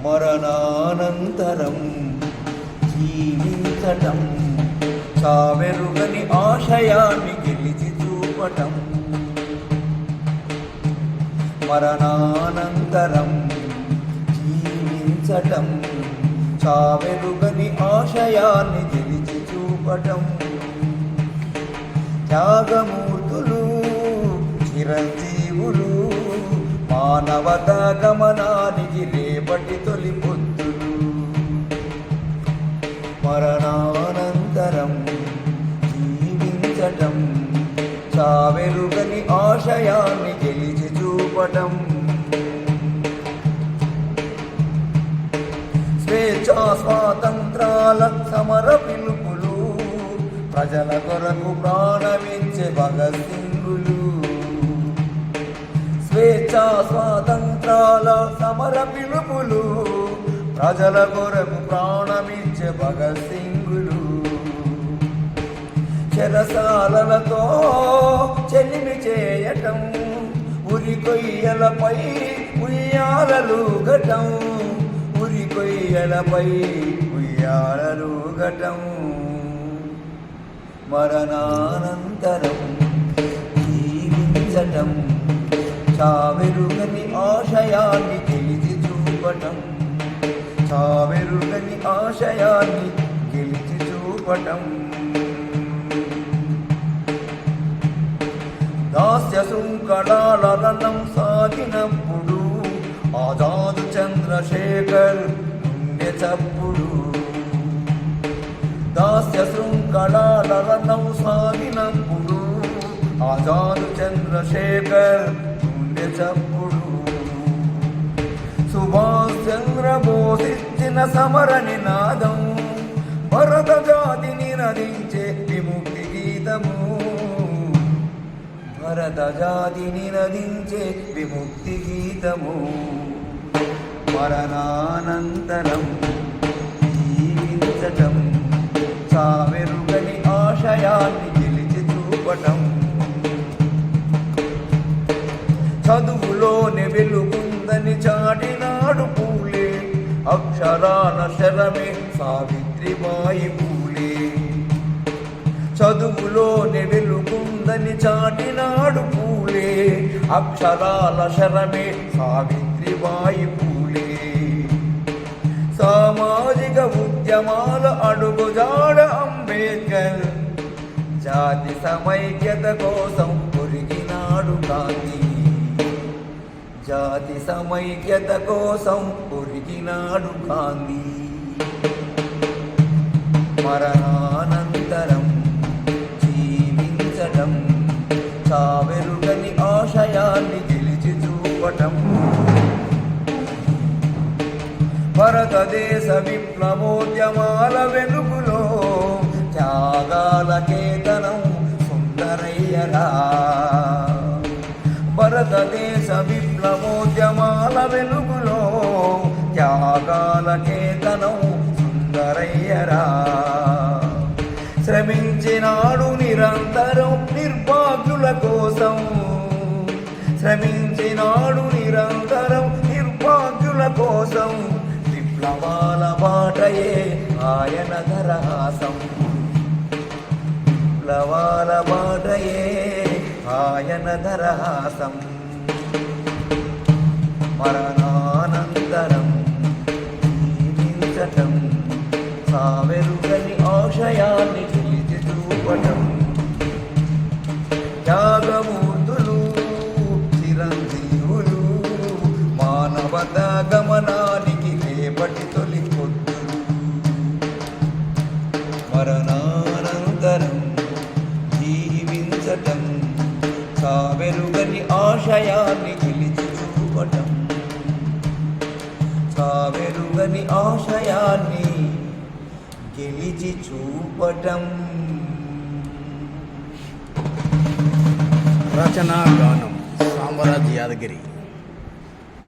మరణానంతరం జీవించటం, చావెరుగని ఆశయాన్ని గెలిచి చూపటం. మరణానంతరం జీవించటం, చావెరుగని ఆశయాన్ని గెలిచి చూపటం. త్యాగమూర్తులు చిరంజీవులు, మానవతా గమనానికి రేపటి తొలి పొద్దులు. మరణానంతరం జీవించటం, చావెరుగని ఆశయాన్ని గెలిచి చూపటం. స్వేచ్ఛా స్వాతంత్రాల సమర పిలుపులు, ప్రజల కొరకు ప్రాణమించే భగత్ సింగులు. స్వేచ్ఛా స్వాతంత్రాల సమర పిలుపులు, ప్రజల కొరకు ప్రాణమించే భగత్ సింగులు. చెరసాలతో చెలిమి చేయటం, ఉరి కొయ్యలపై ఉయ్యాలలుగటం, ఉరి కొయ్యలపై ఉయ్యాలలుగటం. మరణానంతరం జీవించటం, చావెరుగని ఆశయాన్ని గెలిచి చూపటం. చావెరుగని ఆశయాన్ని గెలిచి చూపటం. దాస్య శృంఖలాల రణం సాగినప్పుడు, ఆజాద్ చంద్రశేఖర్ గుండె చప్పుడు. దాస్య శృంఖలాల రణం సాగినప్పుడు, ఆజాద్ చంద్రశేఖర్ గుండె చప్పుడు. సుభాష్ చంద్రబోస్ ఇచ్చిన సమర నినాదం, భరత జాతి నినదించే విముక్తి గీతము. భరత జాతి నినదించే విముక్తి గీతము. మరణానంతరం జీవించటం, చావెరుగని ఆశయాన్ని గెలిచి చూపటం. చదువులోనే వెలుగుందని చాటినాడు పూలే, అక్షరాల శరమే సావిత్రిబాయి పూలే. చదువులోనే వెలుగుందని చాటినాడు పూలే, అక్షరాల శరమే సావిత్రిబాయి పూలే. సామాజిక ఉద్యమాల అడుగుజాడ అంబేద్కర్, జాతి సమైక్యత కోసం ఒరిగినాడు గాంధీ. జాతి సమైక్యత కోసం ఒరిగినాడు గాంధీ. మరణానంతరం జీవించటం, చావెరుగని ఆశయాన్ని గెలిచి చూపటం. భారతదేశ విప్లవోద్యమాల వెలుగులో, త్యాగాల కేతనం సుందరయ్యరా. భారతదేశ విప్లవోద్యమాల వెలుగులో, త్యాగాల కేతనం సుందరయ్యరా. శ్రమించినాడు నిరంతరం నిర్భాగ్యుల కోసం, శ్రమించినాడు నిరంతరం నిర్భాగ్యుల కోసం. విప్లవాల బాటయే ఆయన దరహాసం, విప్లవాల బాటయే ఆయన దరహాసం. మరణానంతరం జీవించటం, చావెరుగని ఆశయాన్ని గెలిచి చూపటం. త్యాగమూర్తులు చిరంజీవులు, మానవతా గమనానికి రేపటి తొలి పొద్దులు. మరణానంతరం జీవించటం, చావెరుగని ఆశయాన్ని గెలిచి చూపటం. చావెరుగని ఆశయాన్ని గెలిచి చూపటం. రచనా గానం సామరాజ్ యాదగిరి.